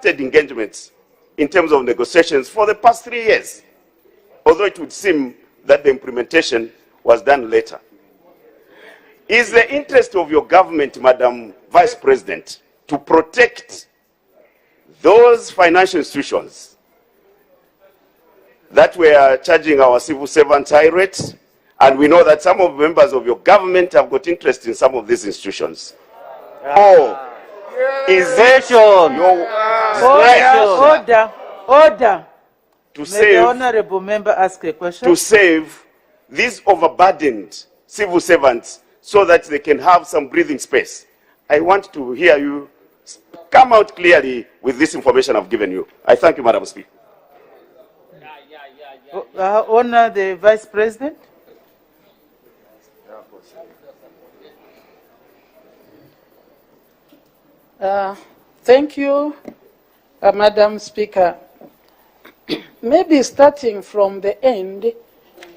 engagements in terms of negotiations for the past 3 years, although it would seem that the implementation was done later. Is the interest of your government, Madam Vice President, to protect those financial institutions that were charging our civil servants high rates? And we know that some of the members of your government have got interest in some of these institutions. Or is it your order to May save, the honorable member ask a question? to save these overburdened civil servants so that they can have some breathing space? I want to hear you come out clearly with this information I've given you. I thank you, Madam Speaker. Honor the Vice President. Thank you, Madam Speaker. Maybe starting from the end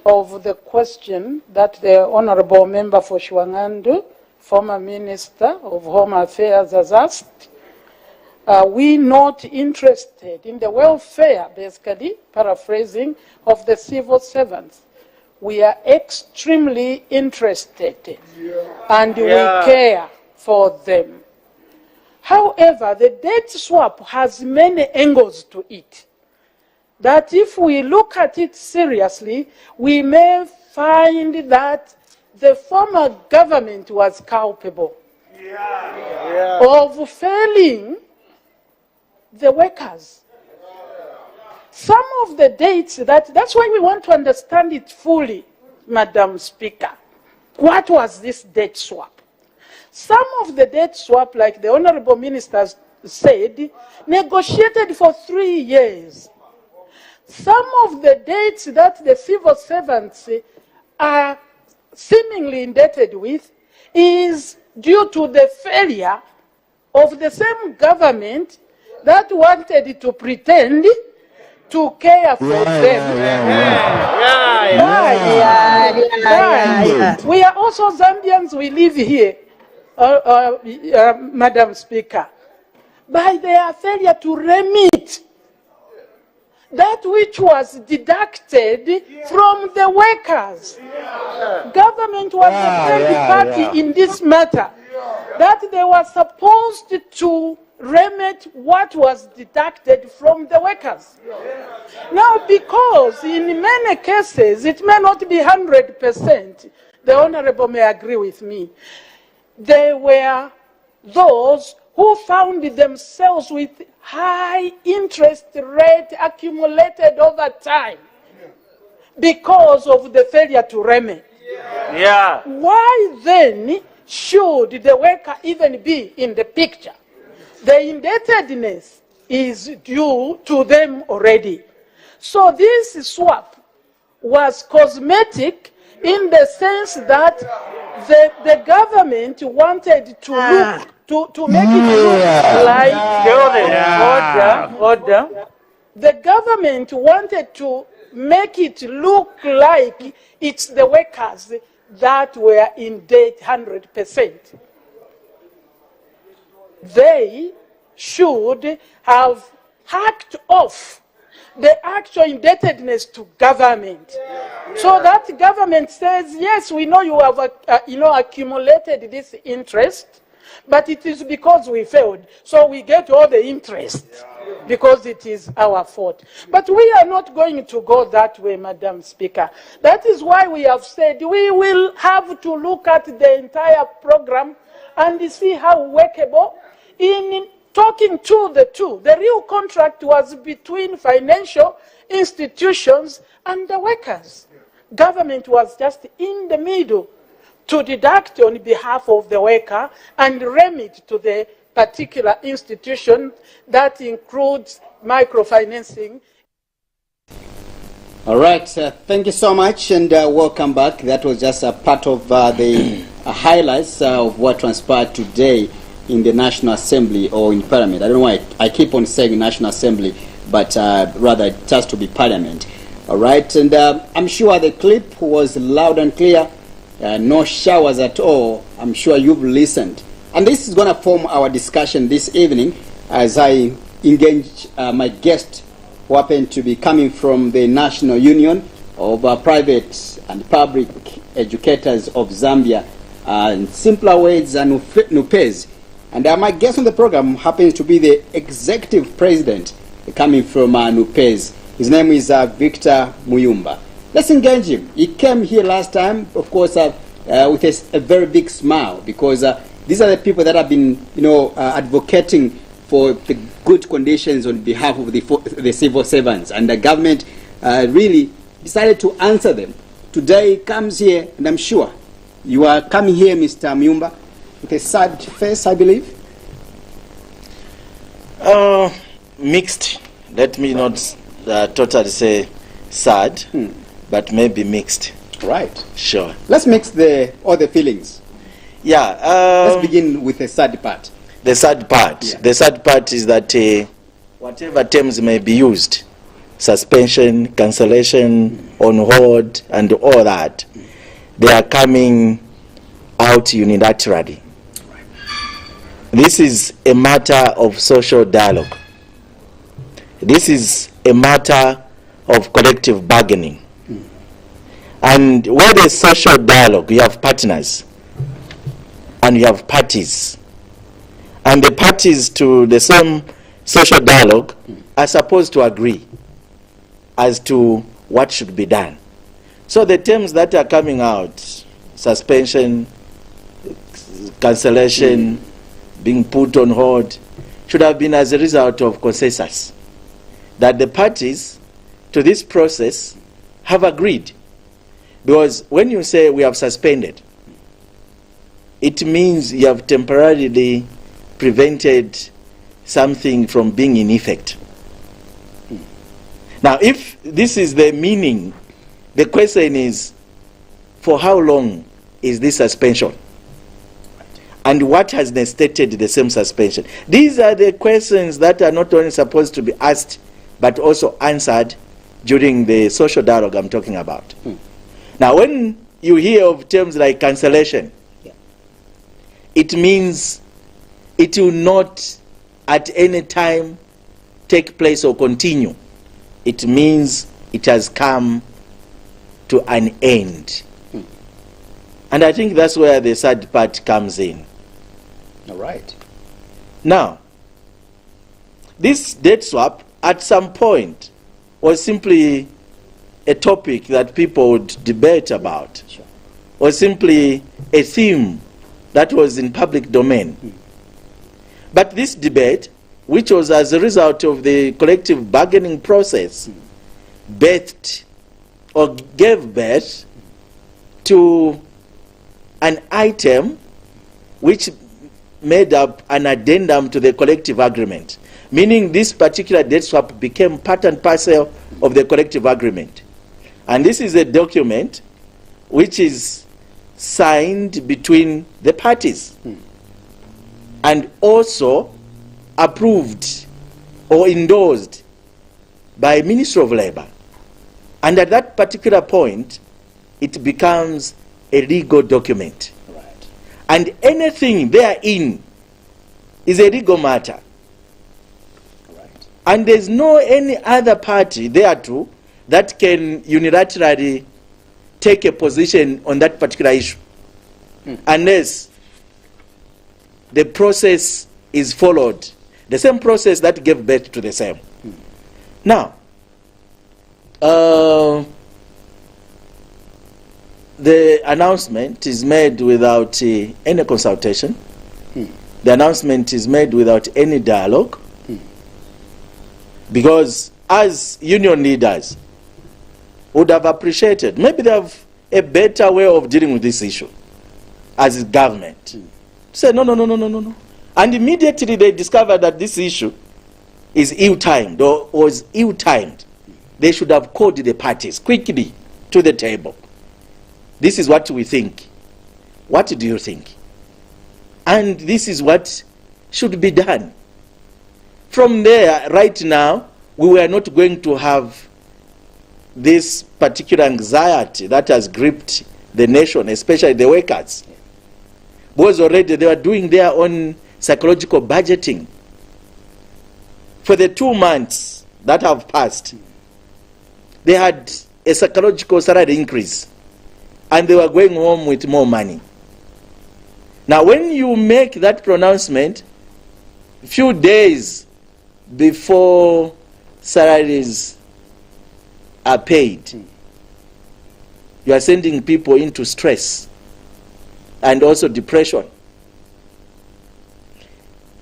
of the question that the Honorable Member for Shwangandu, former Minister of Home Affairs, has asked. We not interested in the welfare, basically, paraphrasing, of the civil servants. We are extremely interested and we care for them. However, the debt swap has many angles to it, that if we look at it seriously, we may find that the former government was culpable of failing the workers. Some of the dates, that's why we want to understand it fully, Madam Speaker. What was this debt swap? Some of the debt swap, like the Honorable Minister said, negotiated for 3 years. Some of the dates that the civil servants are seemingly indebted with is due to the failure of the same government that wanted to pretend to care for them. We are also Zambians, we live here, Madam Speaker, by their failure to remit that which was deducted from the workers. Government was the third party in this matter, that they were supposed to remit what was deducted from the workers. Now, because in many cases, it may not be 100%, the Honorable may agree with me, there were those who found themselves with high interest rate accumulated over time because of the failure to remit. Why then should the worker even be in the picture? The indebtedness is due to them already. So this swap was cosmetic in the sense that the government wanted to look to make it look like order. The government wanted to make it look like it's the workers that were in debt 100%. They should have hacked off the actual indebtedness to government, so that government says, yes, we know you have accumulated this interest, but it is because we failed, so we get all the interest because it is our fault. But we are not going to go that way, Madam Speaker. That is why we have said we will have to look at the entire program and see how workable. In talking to the two, the real contract was between financial institutions and the workers. Government was just in the middle to deduct on behalf of the worker and remit to the particular institution. That includes microfinancing. All right, thank you so much, and welcome back. That was just a part of the highlights of what transpired today in the National Assembly or in Parliament. I don't know why I keep on saying National Assembly, but rather it has to be Parliament. All right, and I'm sure the clip was loud and clear, no showers at all. I'm sure you've listened. And this is going to form our discussion this evening as I engage my guest, who happen to be coming from the National Union of Private and Public Educators of Zambia, in simpler words, NUPEZ. And my guest on the program happens to be the executive president coming from NUPEZ. His name is Victor Muyumba. Let's engage him. He came here last time, of course, with a very big smile, because these are the people that have been, advocating for the good conditions on behalf of the civil servants, and the government really decided to answer them. Today he comes here, and I'm sure you are coming here, Mr. Muyumba, with a sad face, I believe. Mixed. Let me not totally say sad, but maybe mixed. Right. Sure. Let's mix all the feelings. Yeah. Let's begin with the sad part. The sad part. Yeah. The sad part is that whatever terms may be used, suspension, cancellation, on hold, and all that, they are coming out unilaterally. This is a matter of social dialogue. This is a matter of collective bargaining. And where there's social dialogue, you have partners and you have parties. And the parties to the same social dialogue are supposed to agree as to what should be done. So the terms that are coming out, suspension, cancellation, being put on hold, should have been as a result of consensus that the parties to this process have agreed. Because when you say we have suspended, it means you have temporarily prevented something from being in effect. Now, if this is the meaning, the question is, for how long is this suspension? And what has necessitated the same suspension? These are the questions that are not only supposed to be asked, but also answered during the social dialogue I'm talking about. Now, when you hear of terms like cancellation, it means it will not at any time take place or continue. It means it has come to an end. And I think that's where the sad part comes in. All right. Now, this debt swap at some point was simply a topic that people would debate about, Sure. or simply a theme that was in public domain. But this debate, which was as a result of the collective bargaining process, birthed or gave birth to an item which made up an addendum to the collective agreement, meaning this particular debt swap became part and parcel of the collective agreement. And this is a document which is signed between the parties and also approved or endorsed by Ministry of Labor. And at that particular point, it becomes a legal document. Right. And anything therein is a legal matter. Right. And there's no any other party thereto that can unilaterally take a position on that particular issue, unless the process is followed, the same process that gave birth to the same. Now, the announcement is made without any consultation. The announcement is made without any dialogue, because as union leaders would have appreciated, maybe they have a better way of dealing with this issue as government. Say, no. And immediately they discovered that this issue is ill-timed or was ill-timed. They should have called the parties quickly to the table. This is what we think. What do you think? And this is what should be done. From there, right now, we were not going to have this particular anxiety that has gripped the nation, especially the workers. Because already they were doing their own psychological budgeting for the 2 months that have passed, they had a psychological salary increase, and they were going home with more money. Now, when you make that pronouncement, a few days before salaries are paid, you are sending people into stress and also depression.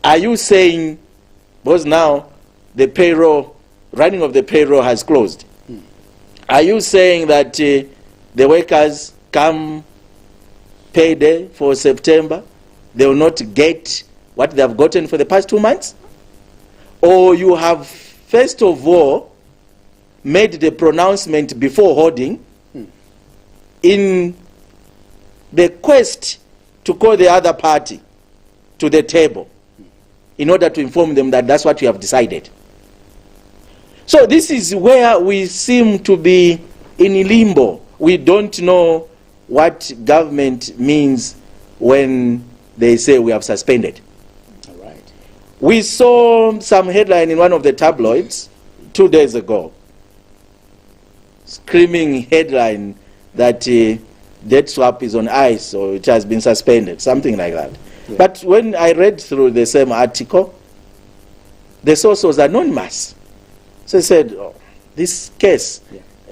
Are you saying, because now the payroll, running of the payroll has closed, are you saying that the workers come payday for September, they will not get what they have gotten for the past 2 months? Or you have, first of all, made the pronouncement before holding in the quest to call the other party to the table in order to inform them that that's what you have decided? So this is where we seem to be in limbo. We don't know what government means when they say we have suspended. All right. We saw some headline in one of the tabloids 2 days ago, screaming headline that debt swap is on ice or it has been suspended, something like that. Yeah. But when I read through the same article, the source was anonymous. So I said, oh, this case,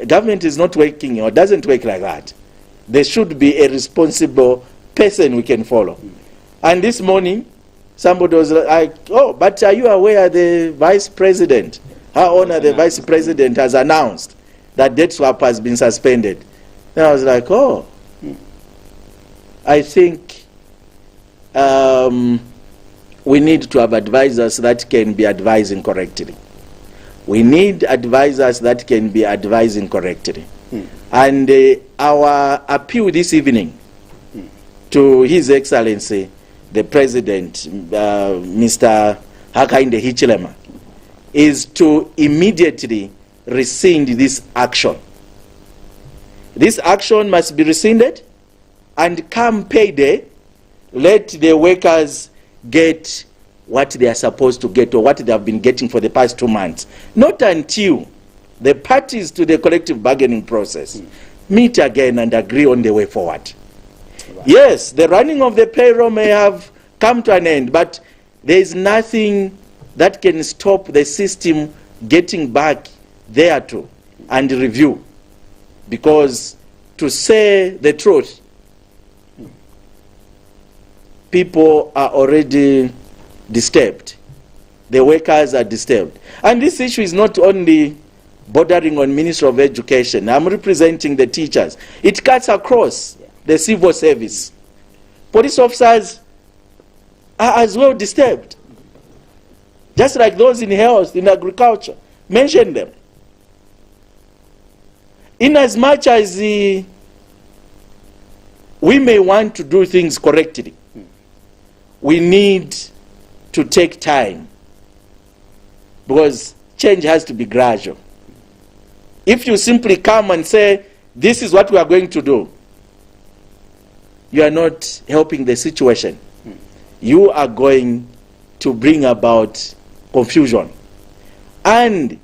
government is not working or doesn't work like that. There should be a responsible person we can follow. And this morning, somebody was like, oh, but are you aware the vice president, Her Honor the vice president has announced that debt swap has been suspended. And I was like, oh, I think we need to have advisors that can be advising correctly. We need advisors that can be advising correctly. And our appeal this evening to His Excellency, the President, Mr. Hakainde Hichilema, is to immediately rescind this action. This action must be rescinded, and come payday, let the workers get what they are supposed to get or what they have been getting for the past 2 months. Not until the parties to the collective bargaining process meet again and agree on the way forward. Right. Yes, the running of the payroll may have come to an end, but there is nothing that can stop the system getting back there to and review. Because to say the truth, people are already disturbed. The workers are disturbed. And this issue is not only bordering on Ministry of Education. I'm representing the teachers. It cuts across the civil service. Police officers are as well disturbed. Just like those in health, in agriculture. Mention them. In as much as we may want to do things correctly, we need to take time, because change has to be gradual. If you simply come and say, this is what we are going to do, you are not helping the situation. You are going to bring about confusion. And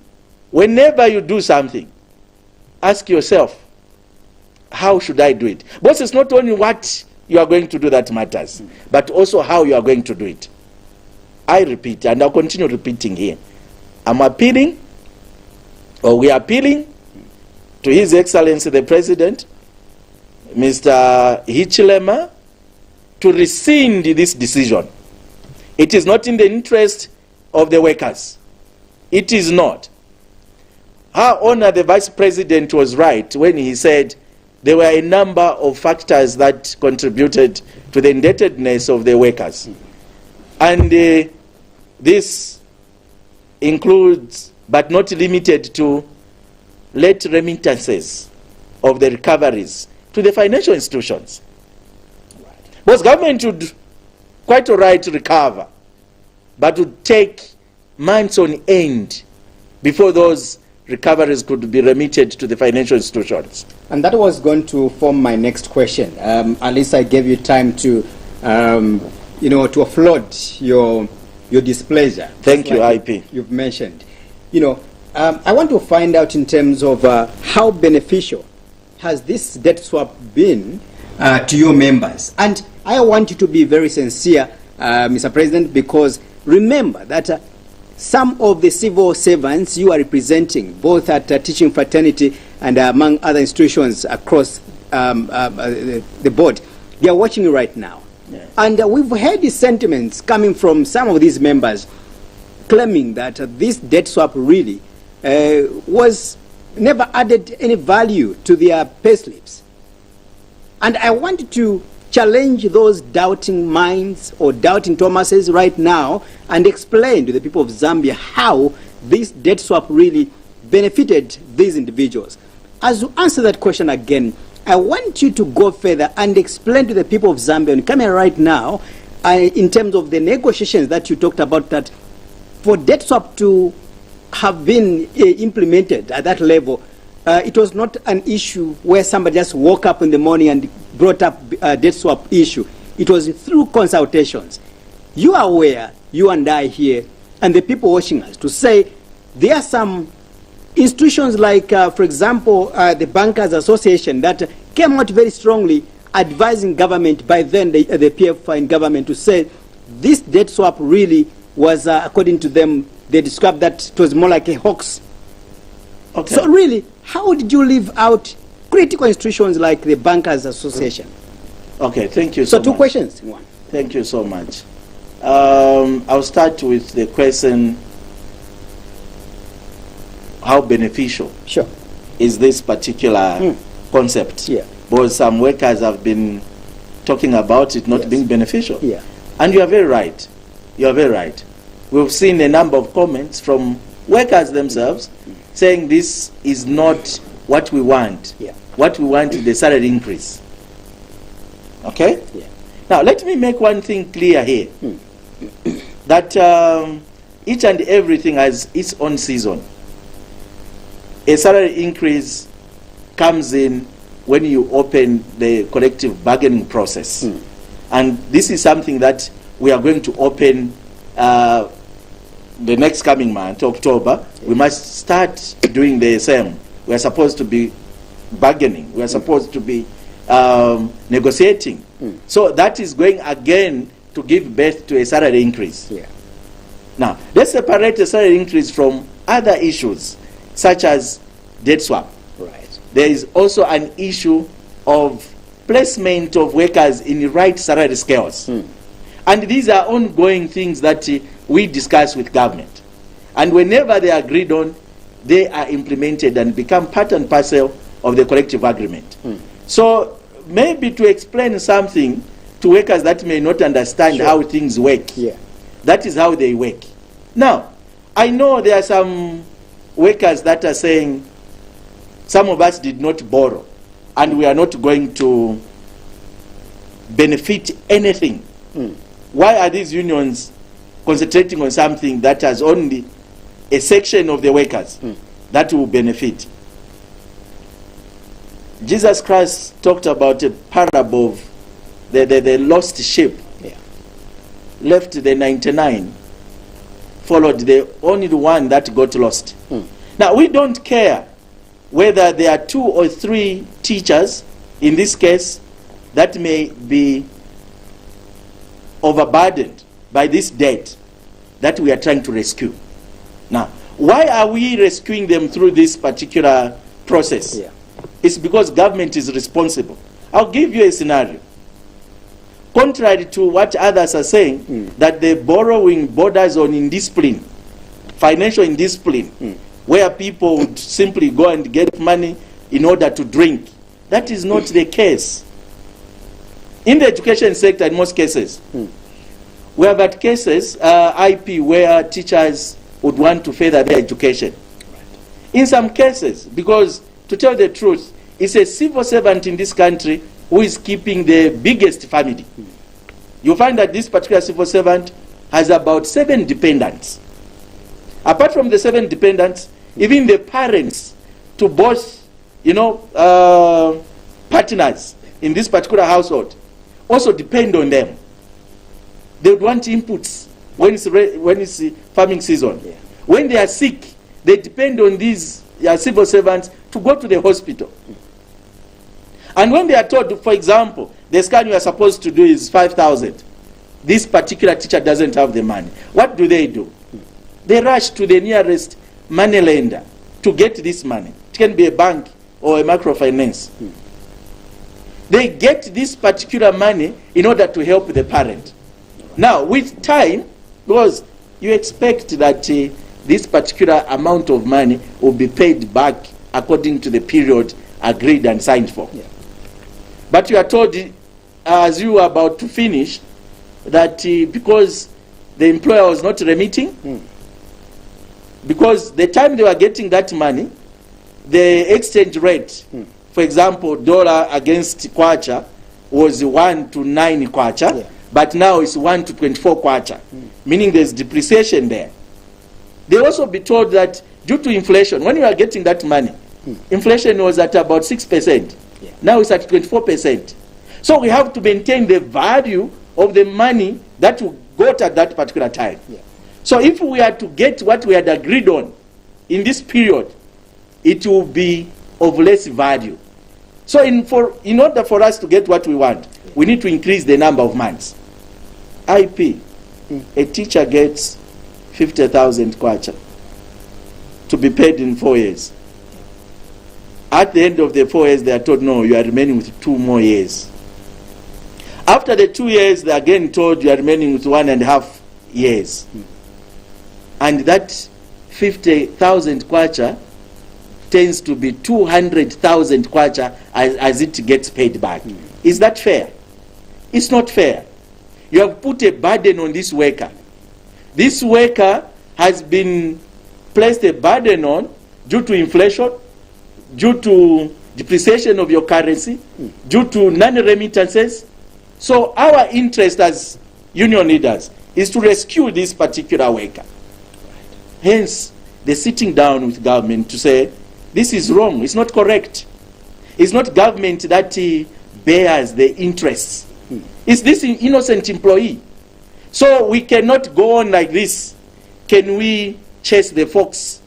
whenever you do something, ask yourself, how should I do it? Because it's not only what you are going to do that matters, but also how you are going to do it. I repeat, and I'll continue repeating here. I'm appealing, or we are appealing, to His Excellency the President, Mr. Hichilema, to rescind this decision. It is not in the interest of the workers. It is not. Her Honor the Vice President was right when he said there were a number of factors that contributed to the indebtedness of the workers. And this includes, but not limited to, late remittances of the recoveries to the financial institutions. Because government would quite all right recover, but would take months on end before those recoveries could be remitted to the financial institutions. And that was going to form my next question. At least I gave you time to, to offload your your displeasure. Thank you, like IP. You've mentioned. You know, I want to find out in terms of how beneficial has this debt swap been to your members. And I want you to be very sincere, Mr. President, because remember that some of the civil servants you are representing, both at teaching fraternity and among other institutions across the board, they are watching you right now. Yeah. And we've heard these sentiments coming from some of these members claiming that this debt swap really was never added any value to their payslips. And I want to challenge those doubting minds or doubting Thomases right now and explain to the people of Zambia how this debt swap really benefited these individuals. As you answer that question again, I want you to go further and explain to the people of Zambia and come here right now in terms of the negotiations that you talked about, that for debt swap to have been implemented at that level, it was not an issue where somebody just woke up in the morning and brought up a debt swap issue. It was through consultations. You are aware, you and I here, and the people watching us, to say there are some institutions like, for example, the Bankers Association that came out very strongly advising government, by then the PF in government, to say this debt swap really was, according to them, they described that it was more like a hoax. Okay. So really, how did you leave out critical institutions like the Bankers Association? Okay, thank you so much. So two questions in one. Thank you so much. I'll start with the question, how beneficial Sure. is this particular concept? Yeah. Because some workers have been talking about it not Yes. being beneficial. Yeah. And you are very right. You are very right. We've seen a number of comments from workers themselves saying this is not what we want. Yeah. What we want is the salary increase. Okay? Yeah. Now, let me make one thing clear here. That each and everything has its own season. A salary increase comes in when you open the collective bargaining process. And this is something that we are going to open the next coming month, October. We must start doing the same. We are supposed to be bargaining. We are supposed to be negotiating. So that is going again to give birth to a salary increase. Yeah. Now, let's separate the salary increase from other issues, such as debt swap. Right. There is also an issue of placement of workers in the right salary scales. And these are ongoing things that we discuss with government. And whenever they are agreed on, they are implemented and become part and parcel of the collective agreement. So maybe to explain something to workers that may not understand Sure. how things work, Yeah. that is how they work. Now, I know there are some workers that are saying some of us did not borrow and we are not going to benefit anything. Why are these unions concentrating on something that has only a section of the workers that will benefit? Jesus Christ talked about a parable of the lost sheep. Yeah. Left the 99, followed the only one that got lost. Now, we don't care whether there are 2 or 3 teachers, in this case, that may be overburdened by this debt that we are trying to rescue. Now, why are we rescuing them through this particular process? Yeah. It's because government is responsible. I'll give you a scenario. Contrary to what others are saying, that the borrowing borders on indiscipline, financial indiscipline, where people would simply go and get money in order to drink. That is not the case. In the education sector, in most cases, we have had cases, IP, where teachers would want to further their education. In some cases, because to tell the truth, it's a civil servant in this country who is keeping the biggest family. You find that this particular civil servant has about 7 dependents. Apart from the 7 dependents, even the parents to both, partners in this particular household also depend on them. They would want inputs when it's farming season. Yeah. When they are sick, they depend on these civil servants to go to the hospital. And when they are told, for example, the scan you are supposed to do is 5,000, this particular teacher doesn't have the money, what do? They rush to the nearest money lender to get this money. It can be a bank or a microfinance. They get this particular money in order to help the parent. Now, with time, because you expect that this particular amount of money will be paid back according to the period agreed and signed for. Yeah. But you are told, as you are about to finish, that because the employer was not remitting, because the time they were getting that money, the exchange rate, for example, dollar against kwacha was 1 to 9 kwacha, Yeah. but now it's 1 to 24 kwacha, meaning there's depreciation there. They also be told that due to inflation, when you are getting that money, inflation was at about 6%. Yeah. Now it's at 24%. So we have to maintain the value of the money that we got at that particular time. Yeah. So if we are to get what we had agreed on in this period, it will be of less value. So in order for us to get what we want, we need to increase the number of months. IP, a teacher gets 50,000 kwacha to be paid in 4 years. At the end of the 4 years, they are told, no, you are remaining with 2 more years. After the 2 years, they are again told you are remaining with 1.5 years. And that 50,000 kwacha tends to be 200,000 kwacha as it gets paid back. Is that fair? It's not fair. You have put a burden on this worker. This worker has been placed a burden on due to inflation, due to depreciation of your currency, due to non-remittances. So our interest as union leaders is to rescue this particular worker. Hence, the sitting down with government to say, this is wrong, it's not correct. It's not government that bears the interests. It's this innocent employee. So we cannot go on like this. Can we chase the fox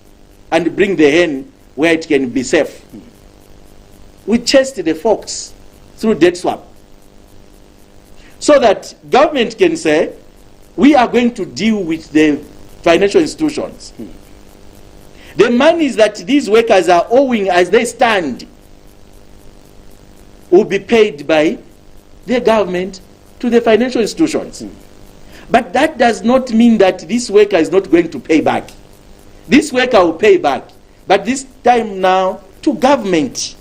and bring the hen where it can be safe? We chased the fox through debt swap. So that government can say, we are going to deal with the financial institutions. The monies that these workers are owing as they stand will be paid by the government to the financial institutions. But that does not mean that this worker is not going to pay back. This worker will pay back, but this time now to government.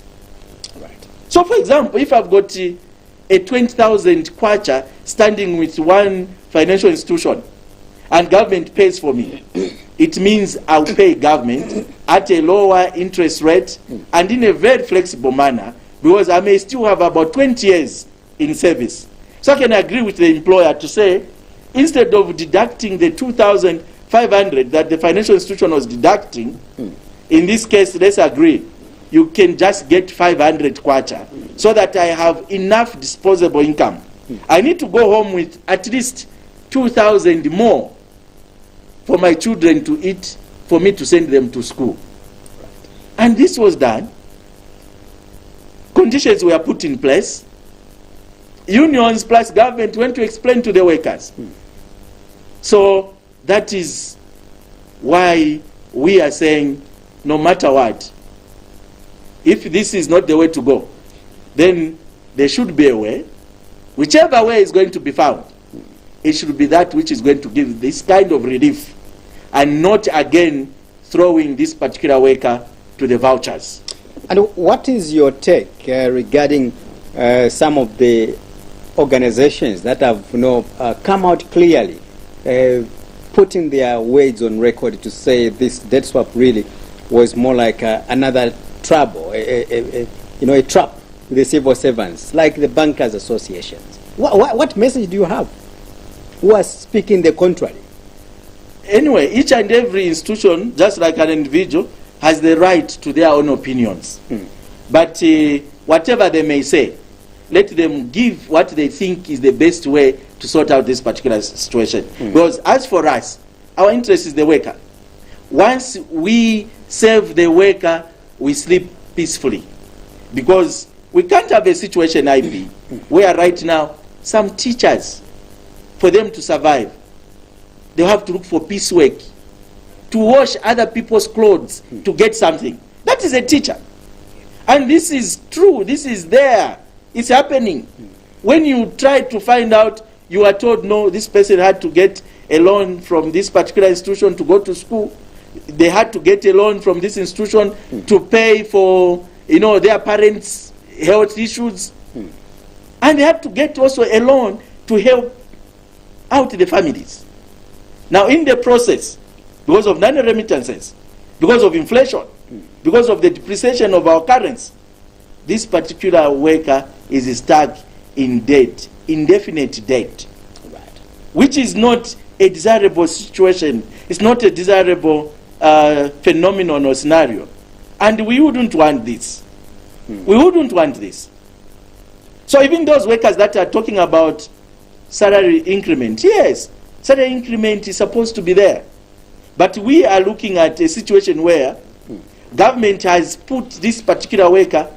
Right. So for example, if I've got a 20,000 kwacha standing with one financial institution and government pays for me, it means I'll pay government at a lower interest rate and in a very flexible manner, because I may still have about 20 years in service. So I can agree with the employer to say, instead of deducting the 2,500 that the financial institution was deducting, in this case, let's agree, you can just get 500 kwacha so that I have enough disposable income. I need to go home with at least 2,000 more for my children to eat, for me to send them to school. And this was done. Conditions were put in place. Unions plus government went to explain to the workers. So that is why we are saying, no matter what, if this is not the way to go, then there should be a way. Whichever way is going to be found, it should be that which is going to give this kind of relief, and not again throwing this particular worker to the vouchers. And what is your take regarding some of the organizations that have come out clearly, putting their words on record to say this debt swap really was more like another trouble, a trap with the civil servants, like the bankers associations? What message do you have? Who are speaking the contrary? Anyway, each and every institution, just like an individual, has the right to their own opinions. But whatever they may say, let them give what they think is the best way to sort out this particular situation. Because as for us, our interest is the worker. Once we serve the worker, we sleep peacefully. Because we can't have a situation, IP, where right now, some teachers, for them to survive, they have to look for piecework, to wash other people's clothes to get something. That is a teacher. And this is true, this is there, it's happening. When you try to find out, you are told, no, this person had to get a loan from this particular institution to go to school. They had to get a loan from this institution to pay for, their parents' health issues. And they had to get also a loan to help out the families. Now, in the process, because of non-remittances, because of inflation, because of the depreciation of our currency, this particular worker is stuck in debt, indefinite debt, which is not a desirable situation. It's not a desirable phenomenon or scenario. And we wouldn't want this. We wouldn't want this. So even those workers that are talking about salary increment, yes, salary increment is supposed to be there. But we are looking at a situation where government has put this particular worker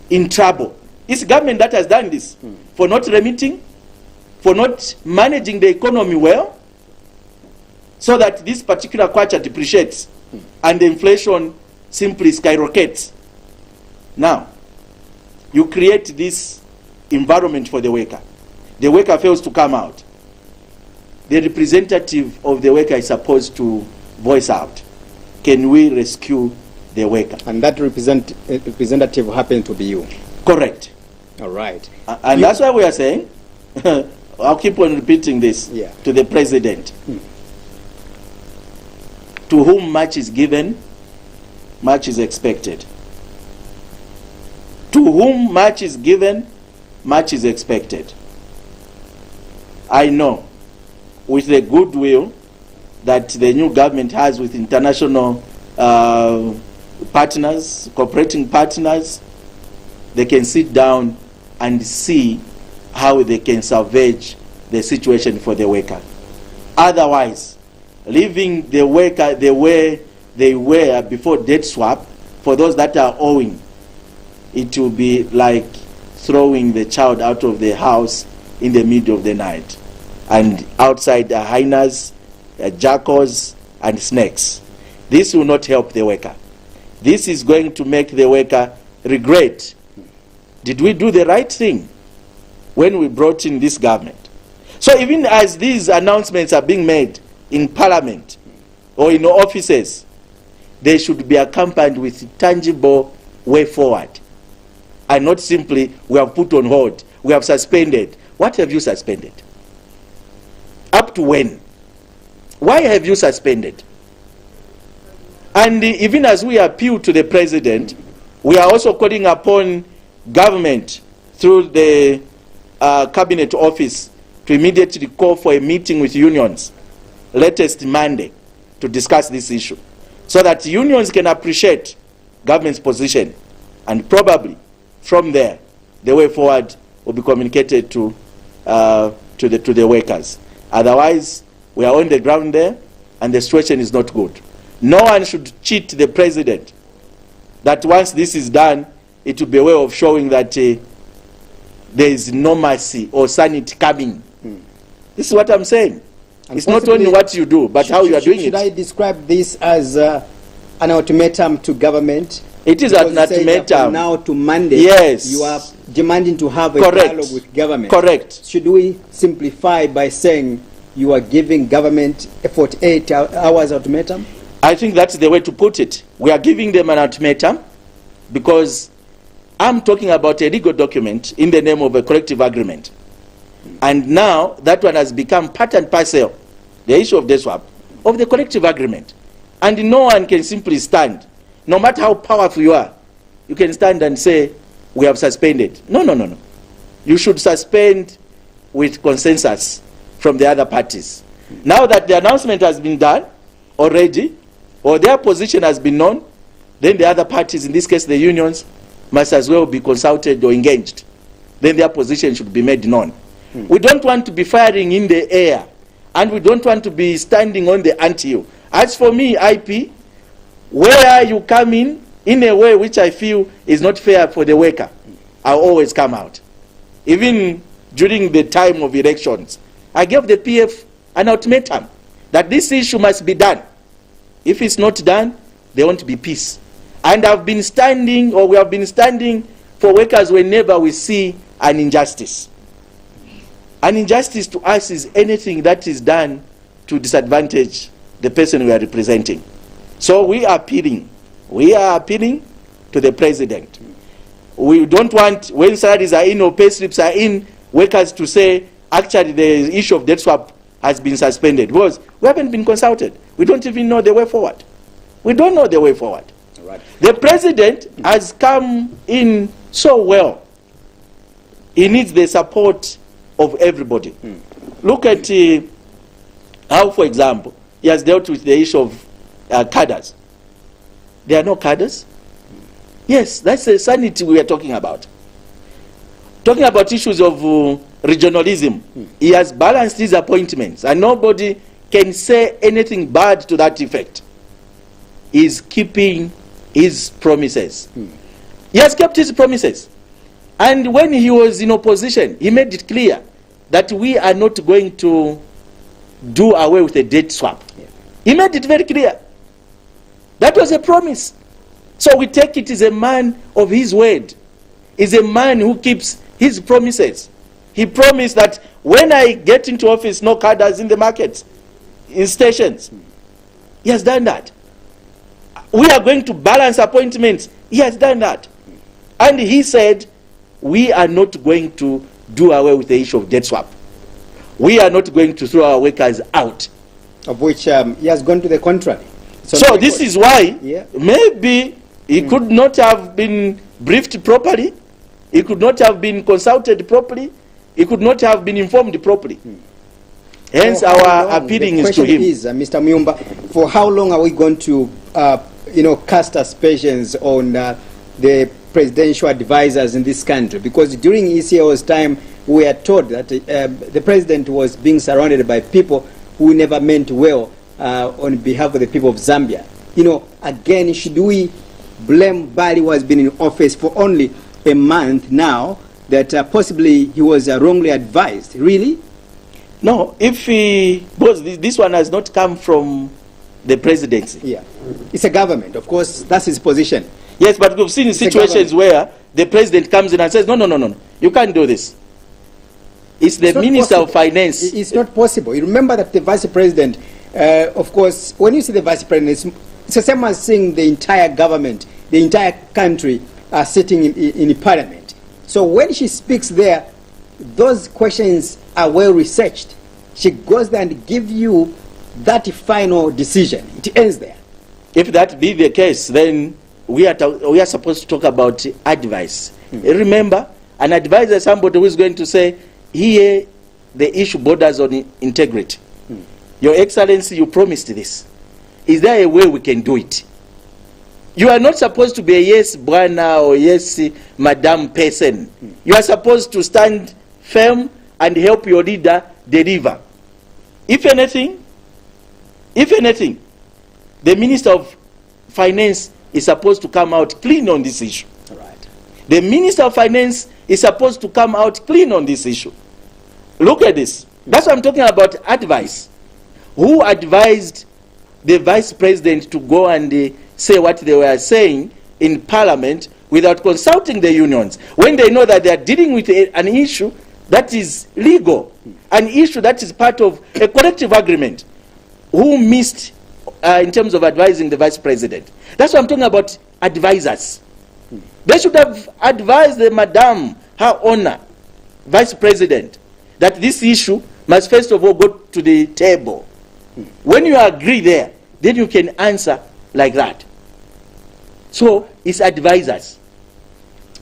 in trouble. It's government that has done this for not remitting, for not managing the economy well, so that this particular kwacha depreciates and the inflation simply skyrockets. Now, you create this environment for the worker. The worker fails to come out. The representative of the worker is supposed to voice out. Can we rescue the worker? And that representative happened to be you. Correct. All right. And that's why we are saying, I'll keep on repeating this to the president. To whom much is given, much is expected. To whom much is given, much is expected. I know, with the goodwill that the new government has with international partners, cooperating partners, they can sit down and see how they can salvage the situation for the worker. Otherwise, leaving the worker the way they were before debt swap, for those that are owing, it will be like throwing the child out of the house in the middle of the night. And outside are hyenas, jackals, and snakes. This will not help the worker. This is going to make the worker regret. Did we do the right thing when we brought in this government? So even as these announcements are being made in parliament or in offices, they should be accompanied with tangible way forward. And not simply, we have put on hold, we have suspended. What have you suspended? Up to when? Why have you suspended? And even as we appeal to the president, we are also calling upon government through the cabinet office to immediately call for a meeting with unions, latest Monday, to discuss this issue, so that unions can appreciate government's position, and probably from there, the way forward will be communicated to the workers. Otherwise, we are on the ground there, and the situation is not good. No one should cheat the president that once this is done, it will be a way of showing that there is no mercy or sanity coming. This is what I'm saying. It's not only what you do, but how you are doing it. Should I describe this as an ultimatum to government? It is an ultimatum. From now to Monday, yes, you are demanding to have a dialogue with government. Correct. Should we simplify by saying you are giving government a 48 hours ultimatum? I think that's the way to put it. We are giving them an ultimatum because I'm talking about a legal document in the name of a collective agreement. And now that one has become part and parcel, the issue of the swap, of the collective agreement. And no one can simply stand, no matter how powerful you are, you can stand and say, we have suspended. No, no, no, no. You should suspend with consensus from the other parties. Now that the announcement has been done already, or their position has been known, then the other parties, in this case the unions, must as well be consulted or engaged. then their position should be made known. We don't want to be firing in the air, and we don't want to be standing on the anthill. As for me, IP, where you come in a way which I feel is not fair for the worker, I'll always come out. Even during the time of elections, I gave the PF an ultimatum that this issue must be done. If it's not done, there won't be peace. And we have been standing for workers whenever we see an injustice. An injustice to us is anything that is done to disadvantage the person we are representing. So we are appealing to the president. We don't want, when salaries are in or pay slips are in, workers to say, actually the issue of debt swap has been suspended, because we haven't been consulted. We don't even know the way forward. We don't know the way forward. Right. The president has come in so well. He needs the support of everybody. Look at how, for example, he has dealt with the issue of cadres. There are no cadres. Yes, that's the sanity we are talking about. Talking about issues of regionalism, he has balanced his appointments, and nobody can say anything bad to that effect. He's keeping his promises. He has kept his promises. And when he was in opposition, he made it clear that we are not going to do away with the debt swap. He made it very clear. That was a promise. So we take it as a man of his word. He's a man who keeps his promises. He promised that when I get into office, no cadres in the markets, in stations. He has done that. We are going to balance appointments. He has done that. And he said, we are not going to do away with the issue of debt swap. We are not going to throw our workers out. Of which he has gone to the contrary. So this is why maybe he could not have been briefed properly. He could not have been consulted properly. He could not have been informed properly. Hence our appealing is to him. The question is, Mr. Muyumba, for how long are we going to cast aspersions on the presidential advisors in this country? Because during ECO's time, we are told that the president was being surrounded by people who never meant well on behalf of the people of Zambia. Again, should we blame Bali, who has been in office for only a month now, that possibly he was wrongly advised? Really? No, if because this one has not come from the presidency. Yeah, it's a government, of course, that's his position. Yes, but we've seen situations where the president comes in and says, no, you can't do this. It's the Minister of Finance. It's not possible. You remember that the Vice President, of course, when you see the Vice President, it's the same as seeing the entire government, the entire country sitting in Parliament. So when she speaks there, those questions are well researched. She goes there and gives you that final decision. It ends there. If that be the case, then we are supposed to talk about advice. Remember, an advisor is somebody who is going to say, here the issue borders on integrity. Your Excellency, you promised this. Is there a way we can do it? You are not supposed to be a yes, Bwana, or yes, Madam person. You are supposed to stand firm and help your leader deliver. If anything, the Minister of Finance is supposed to come out clean on this issue. Right. The Minister of Finance is supposed to come out clean on this issue. Look at this. That's what I'm talking about, advice. Who advised the Vice President to go and say what they were saying in Parliament without consulting the unions, when they know that they are dealing with an issue that is legal, an issue that is part of a collective agreement? Who missed in terms of advising the Vice President? That's what I'm talking about, advisors. They should have advised the Madam, Her Honor, Vice President, that this issue must first of all go to the table. When you agree there, then you can answer like that. So it's advisors.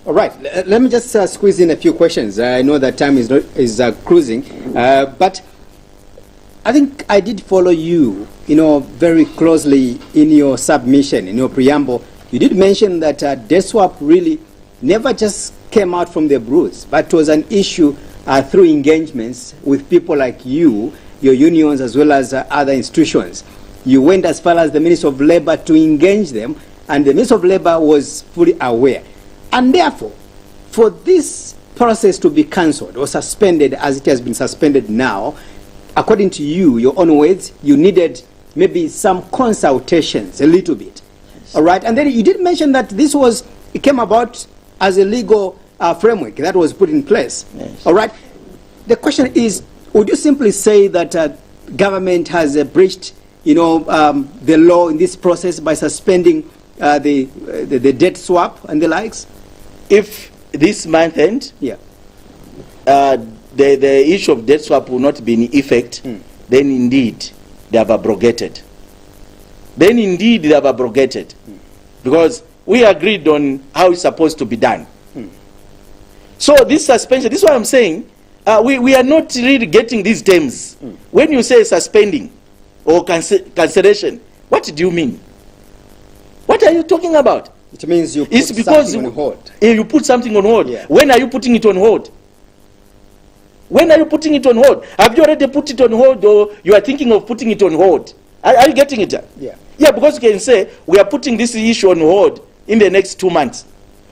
All right. Let me just squeeze in a few questions. I know that time is cruising, but I think I did follow you, very closely in your submission, in your preamble. You did mention that debt swap really never just came out from the bruise, but it was an issue through engagements with people like you, your unions, as well as other institutions. You went as far as the Minister of Labour to engage them, and the Minister of Labour was fully aware. And therefore, for this process to be cancelled or suspended as it has been suspended now, according to you, your own words, you needed maybe some consultations, a little bit. Yes. All right, and then you did mention that it came about as a legal framework that was put in place. Yes. All right, the question is, would you simply say that government has breached, the law in this process by suspending the debt swap and the likes? If this month end, yeah, the issue of debt swap will not be in effect, then indeed they have abrogated. Because we agreed on how it's supposed to be done. So this suspension, this is what I'm saying, we are not really getting these terms. When you say suspending or cancellation, what do you mean? What are you talking about? It means you put something on hold. You put something on hold. Yeah. When are you putting it on hold? When are you putting it on hold? Have you already put it on hold, or you are thinking of putting it on hold? Are you getting it? Yeah. Yeah, because you can say, we are putting this issue on hold in the next 2 months.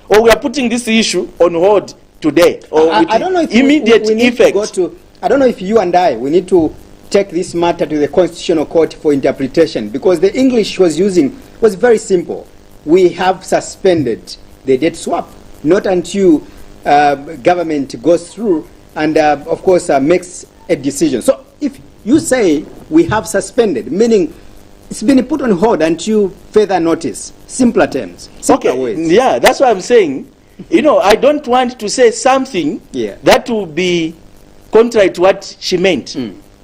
Or we are putting this issue on hold today. Or I don't know if immediate we need effect. To go to, I don't know if you and I, we need to take this matter to the Constitutional Court for interpretation, because the English was using was very simple. We have suspended the debt swap, not until government goes through and, of course, makes a decision. So if you say we have suspended, meaning it's been put on hold until further notice, simpler terms, simpler words. Yeah, that's what I'm saying. I don't want to say something that will be contrary to what she meant.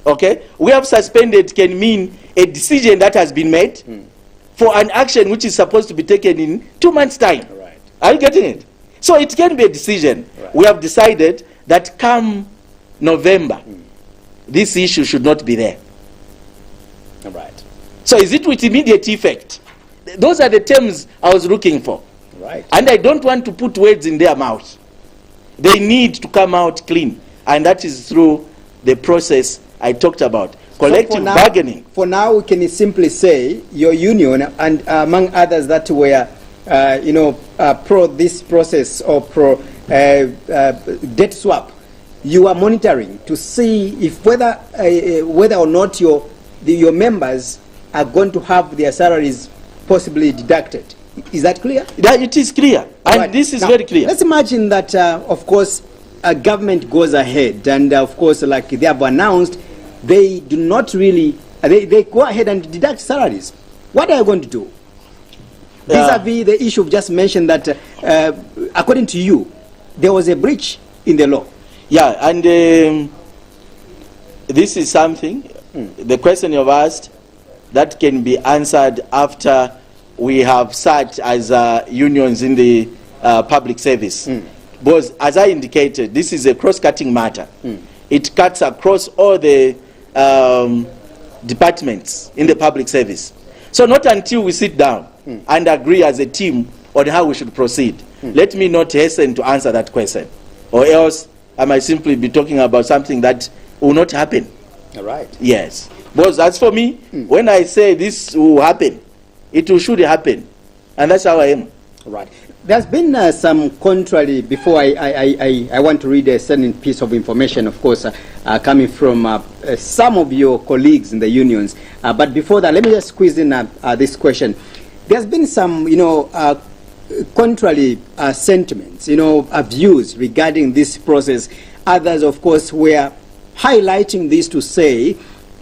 Okay? We have suspended can mean a decision that has been made for an action which is supposed to be taken in 2 months' time. Right. Are you getting it? So it can be a decision. Right. We have decided that come November, this issue should not be there. All right. So is it with immediate effect? Those are the terms I was looking for. Right. And I don't want to put words in their mouth. They need to come out clean. And that is through the process I talked about. Collective bargaining. For now, we can simply say your union, and among others that were, pro this process or pro debt swap, you are monitoring to see if whether or not your members are going to have their salaries possibly deducted. Is that clear? That it is clear, and right. This is now, very clear. Let's imagine that, of course, government goes ahead, and of course, like they have announced, they do not really, they go ahead and deduct salaries. What are you going to do? Vis-a-vis the issue of just mentioned that, according to you, there was a breach in the law. Yeah, and this is something, the question you've asked, that can be answered after we have sat as unions in the public service. Because, as I indicated, this is a cross-cutting matter. It cuts across all the departments in the public service. So not until we sit down and agree as a team on how we should proceed. Let me not hasten to answer that question. Or else I might simply be talking about something that will not happen. All right. Yes. Because as for me, when I say this will happen, it will surely happen. And that's how I am. All right. There's been some contrary, before I want to read a certain piece of information, of course, coming from some of your colleagues in the unions. But before that, let me just squeeze in this question. There's been some, contrary sentiments, views regarding this process. Others, of course, were highlighting this to say,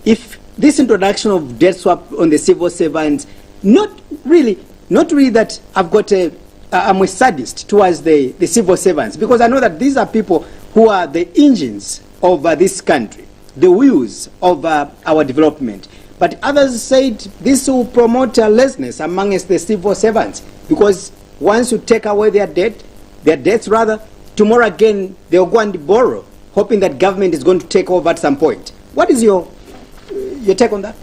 if this introduction of debt swap on the civil servants, not really that I'm a sadist towards the civil servants, because I know that these are people who are the engines of this country, the wheels of our development. But others said this will promote lessness amongst the civil servants, because once you take away their debts rather, tomorrow again they'll go and borrow, hoping that government is going to take over at some point. What is your take on that?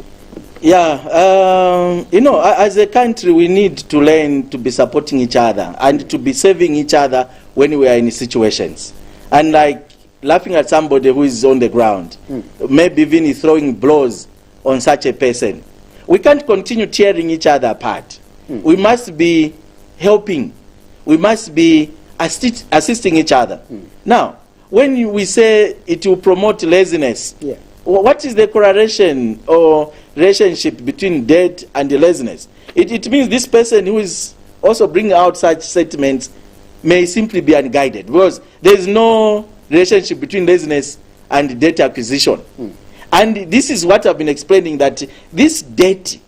Yeah, you know, as a country, we need to learn to be supporting each other and to be saving each other when we are in situations. And like laughing at somebody who is on the ground, maybe even throwing blows on such a person. We can't continue tearing each other apart. We must be helping. We must be assisting each other. Now, when we say it will promote laziness, what is the correlation or relationship between debt and the laziness? It means this person who is also bringing out such statements may simply be unguided, because there is no relationship between laziness and debt acquisition. And this is what I've been explaining, that this debt,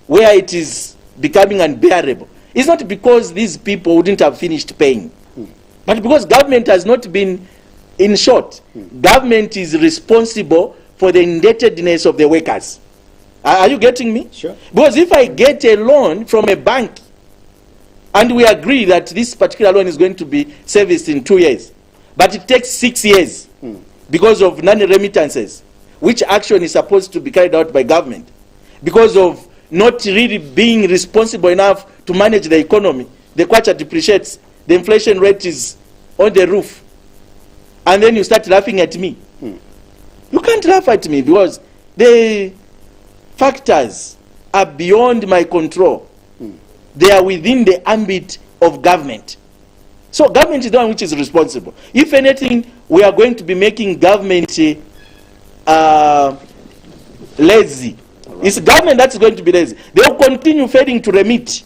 where it is becoming unbearable, it's not because these people wouldn't have finished paying, but because government has not been, in short, government is responsible for the indebtedness of the workers. Are you getting me? Sure. Because if I get a loan from a bank, and we agree that this particular loan is going to be serviced in 2 years, but it takes 6 years because of non-remittances, which action is supposed to be carried out by government, because of not really being responsible enough to manage the economy. The kwacha depreciates, the inflation rate is on the roof, and then you start laughing at me. You can't laugh at me, because the factors are beyond my control. They are within the ambit of government. So government is the one which is responsible. If anything, we are going to be making government lazy. It's government that's going to be lazy. They will continue failing to remit.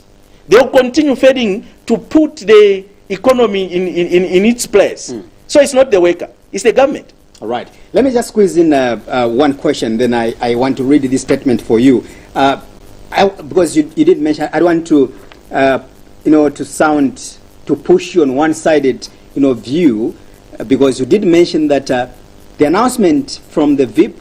They will continue failing to put the economy in its place. So it's not the worker, it's the government. All right. Let me just squeeze in one question, then I want to read this statement for you. Because you did mention, I don't want to, to push you on one-sided, view, because you did mention that the announcement from the VIP,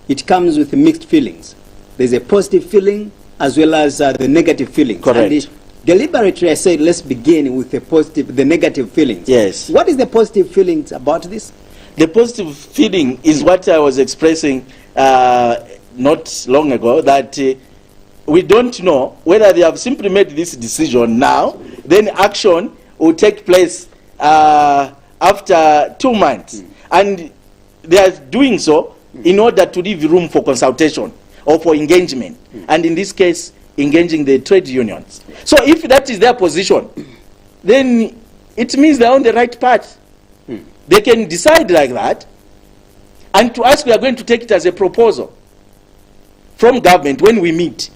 it comes with mixed feelings. There's a positive feeling as well as the negative feelings. Correct. And deliberately, I said, let's begin with the negative feelings. Yes. What is the positive feelings about this? The positive feeling is what I was expressing not long ago, that we don't know whether they have simply made this decision now, then action will take place after 2 months. And they are doing so in order to leave room for consultation or for engagement. And in this case, engaging the trade unions. So if that is their position, then it means they're on the right path. They can decide like that, and to us, we are going to take it as a proposal from government when we meet.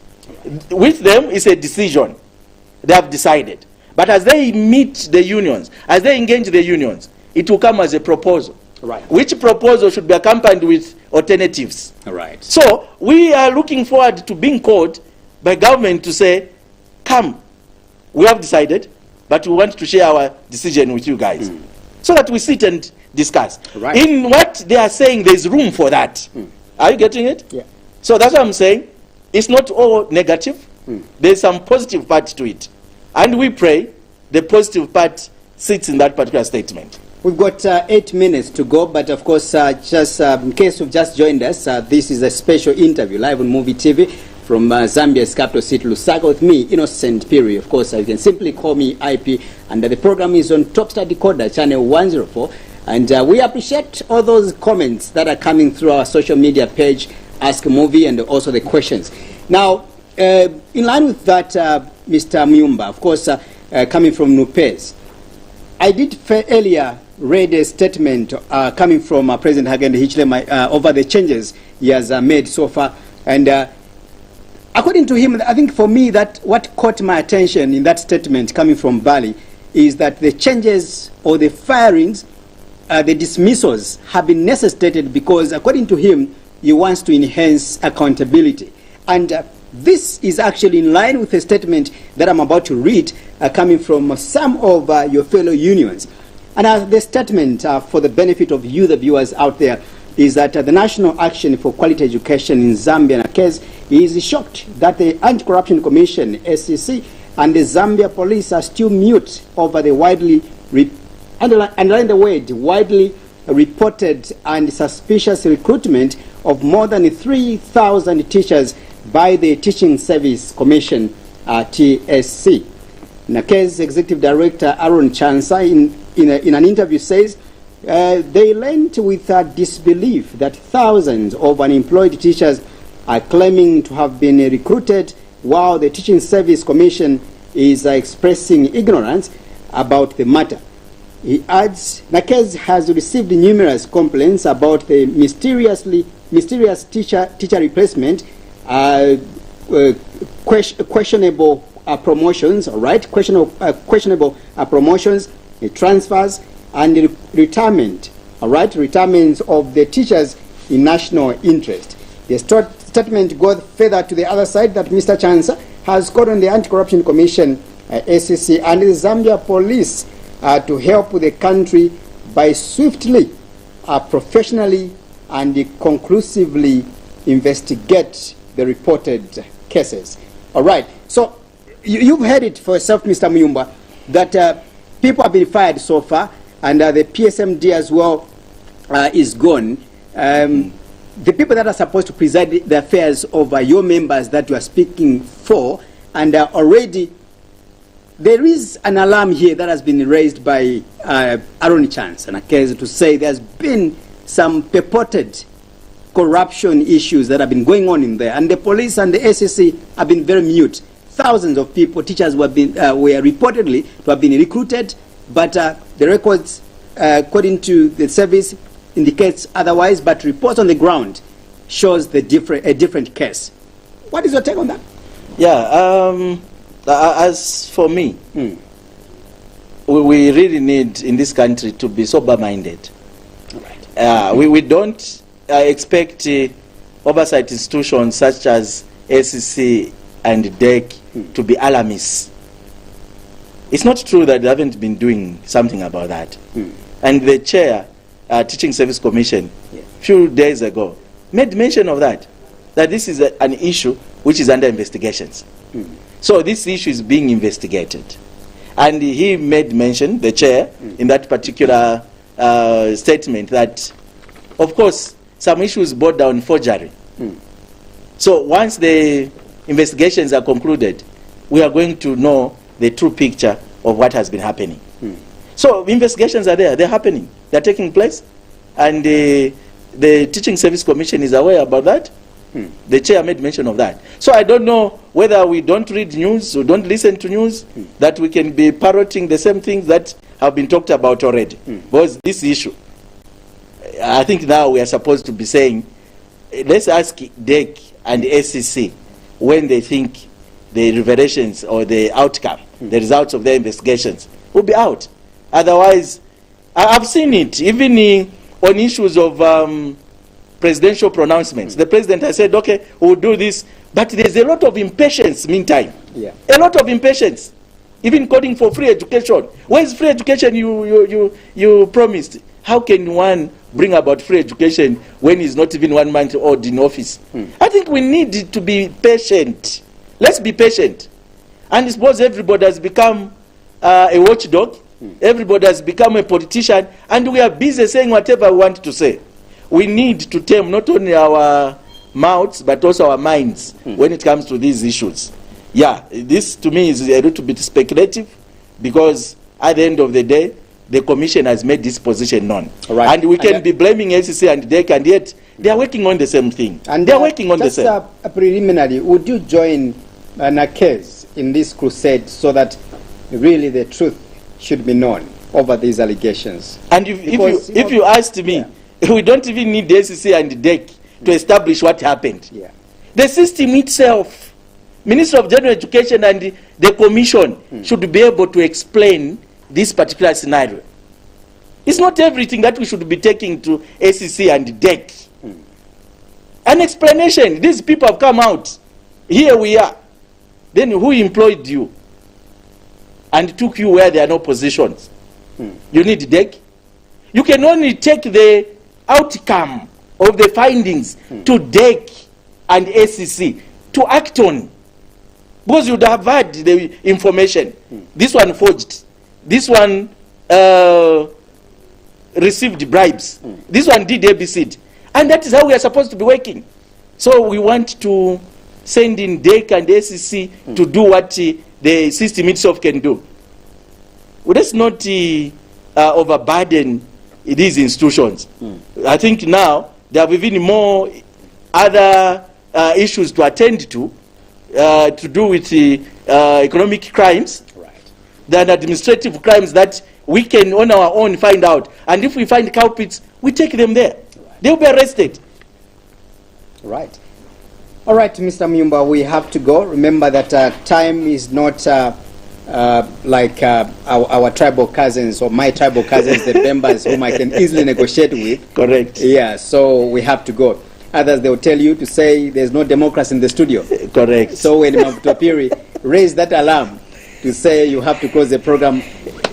With them, it's a decision. They have decided. But as they meet the unions, as they engage the unions, it will come as a proposal. Right. Which proposal should be accompanied with alternatives. All right. So we are looking forward to being called by government to say, come, we have decided, but we want to share our decision with you guys. So that we sit and discuss. Right. In what they are saying, there is room for that. Are you getting it? Yeah. So that's what I'm saying. It's not all negative. There's some positive part to it. And we pray the positive part sits in that particular statement. We've got 8 minutes to go, but of course, just in case you've just joined us, this is a special interview live on Muvi TV from Zambia's capital city, Lusaka, with me, Innocent Piri. Of course, you can simply call me IP, and the program is on Topstar Decoder, channel 104. And we appreciate all those comments that are coming through our social media page, Ask Muvi, and also the questions. Now, in line with that, Mr. Muyumba, of course, coming from Nupes, I did earlier read a statement coming from President Hagende Hichilema over the changes he has made so far. And according to him, I think for me that what caught my attention in that statement coming from Bali is that the changes or the firings, the dismissals have been necessitated because, according to him, he wants to enhance accountability. And this is actually in line with a statement that I'm about to read coming from some of your fellow unions. And the statement, for the benefit of you, the viewers out there, is that the National Action for Quality Education in Zambia is shocked that the Anti-Corruption Commission, SCC, and the Zambia police are still mute over the widely, underline the word, widely reported and suspicious recruitment of more than 3,000 teachers by the Teaching Service Commission, TSC. NAKE's Executive Director Aaron Chansa, in an interview, says they learned with disbelief that thousands of unemployed teachers are claiming to have been recruited, while the Teaching Service Commission is expressing ignorance about the matter. He adds, NAKES has received numerous complaints about the mysterious teacher replacement, questionable promotions, questionable promotions, transfers, and retirement, retirements of the teachers in national interest. The statement goes further to the other side that Mr. Chansa has called on the Anti-Corruption Commission, SEC, and the Zambia police to help the country by swiftly, professionally, and conclusively investigate the reported cases. All right. So you've heard it for yourself, Mr. Muyumba, that people have been fired so far, and the PSMD as well is gone. The people that are supposed to preside the affairs of your members that you are speaking for, and already there is an alarm here that has been raised by Aaron Chance and Akez to say there's been some purported corruption issues that have been going on in there, and the police and the SEC have been very mute. Thousands of people, teachers were reportedly to have been recruited, but the records, according to the service, indicates otherwise, but reports on the ground shows a different case. What is your take on that? Yeah, as for me, we really need in this country to be sober-minded. Right. We don't expect oversight institutions such as SEC and DEC to be alarmists. It's not true that they haven't been doing something about that. And the chair, Teaching Service Commission, a few days ago, made mention of that this is an issue which is under investigations. So this issue is being investigated. And he made mention, the chair, in that particular statement that, of course, some issues brought down forgery. So once the investigations are concluded, we are going to know the true picture of what has been happening. So investigations are there, they're happening, they're taking place, and the Teaching Service Commission is aware about that. The chair made mention of that. So I don't know whether we don't read news or don't listen to news, that we can be parroting the same things that have been talked about already. Because this issue, I think now we are supposed to be saying, let's ask DEC and SEC when they think the revelations or the outcome, the results of their investigations will be out. Otherwise, I've seen it, even on issues of presidential pronouncements. The president has said, okay, we'll do this, but there's a lot of impatience meantime. A lot of impatience. Even calling for free education. Where's free education you promised? How can one bring about free education when he's not even 1 month old in office? I think we need to be patient. Let's be patient. And suppose everybody has become a watchdog. Everybody has become a politician, and we are busy saying whatever we want to say. We need to tame not only our mouths, but also our minds when it comes to these issues. Yeah, this to me is a little bit speculative, because at the end of the day, the Commission has made this position known. Right. And we can be blaming SEC and DEC, and yet they are working on the same thing. And they are working on the same. Just preliminary, would you join NAKES in this crusade so that really the truth should be known over these allegations? And if you asked me, we don't even need the SEC and the DEC to establish what happened. The system itself, Minister of General Education and the Commission should be able to explain this particular scenario. It's not everything that we should be taking to SEC and DEC. An explanation. These people have come out. Here we are. Then who employed you and took you where there are no positions? You need DEC. You can only take the outcome of the findings to DEC and SEC to act on. Because you'd have had the information. This one forged. This one received bribes. This one did ABC. And that is how we are supposed to be working. So we want to sending DEC and SEC to do what the system itself can do. Let's not overburden these institutions. I think now they have even more other issues to attend to do with economic crimes than administrative crimes that we can on our own find out. And if we find culprits, we take them there. They'll be arrested. Right. All right, Mr. Muyumba, we have to go. Remember that time is not like our tribal cousins or my tribal cousins, the members whom I can easily negotiate with. Correct. Yeah, so we have to go. Others, they will tell you to say there's no democracy in the studio. Correct. So when Mavutopiri raise that alarm to say you have to close the program,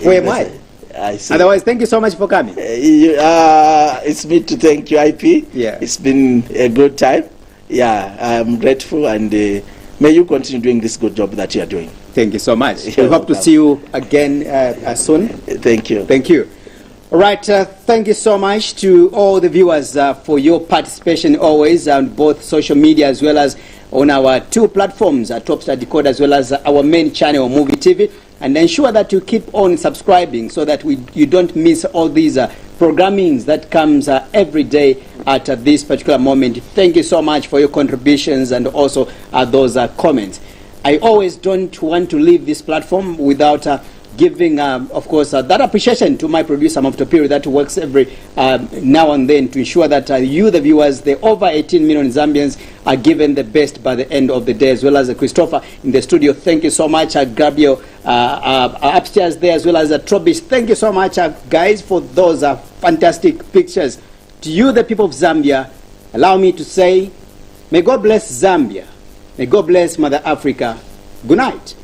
where am I? I see. Otherwise, thank you so much for coming. It's me to thank you, IP. Yeah. It's been a good time. Yeah, I'm grateful, and may you continue doing this good job that you are doing. Thank you so much. You're We hope to welcome. see you again soon. Thank you. Thank you. All right, thank you so much to all the viewers for your participation always on both social media as well as on our two platforms, Topstar Decoder as well as our main channel, Muvi TV. And ensure that you keep on subscribing so that you don't miss all these programmings that comes every day at this particular moment. Thank you so much for your contributions and also those comments. I always don't want to leave this platform without giving, of course, that appreciation to my producer, Mavutopiri, that works every now and then to ensure that you, the viewers, the over 18 million Zambians, are given the best by the end of the day, as well as Christopher in the studio. Thank you so much, Gabriel, upstairs there, as well as Trobish. Thank you so much, guys, for those fantastic pictures. To you, the people of Zambia, allow me to say, may God bless Zambia. May God bless Mother Africa. Good night.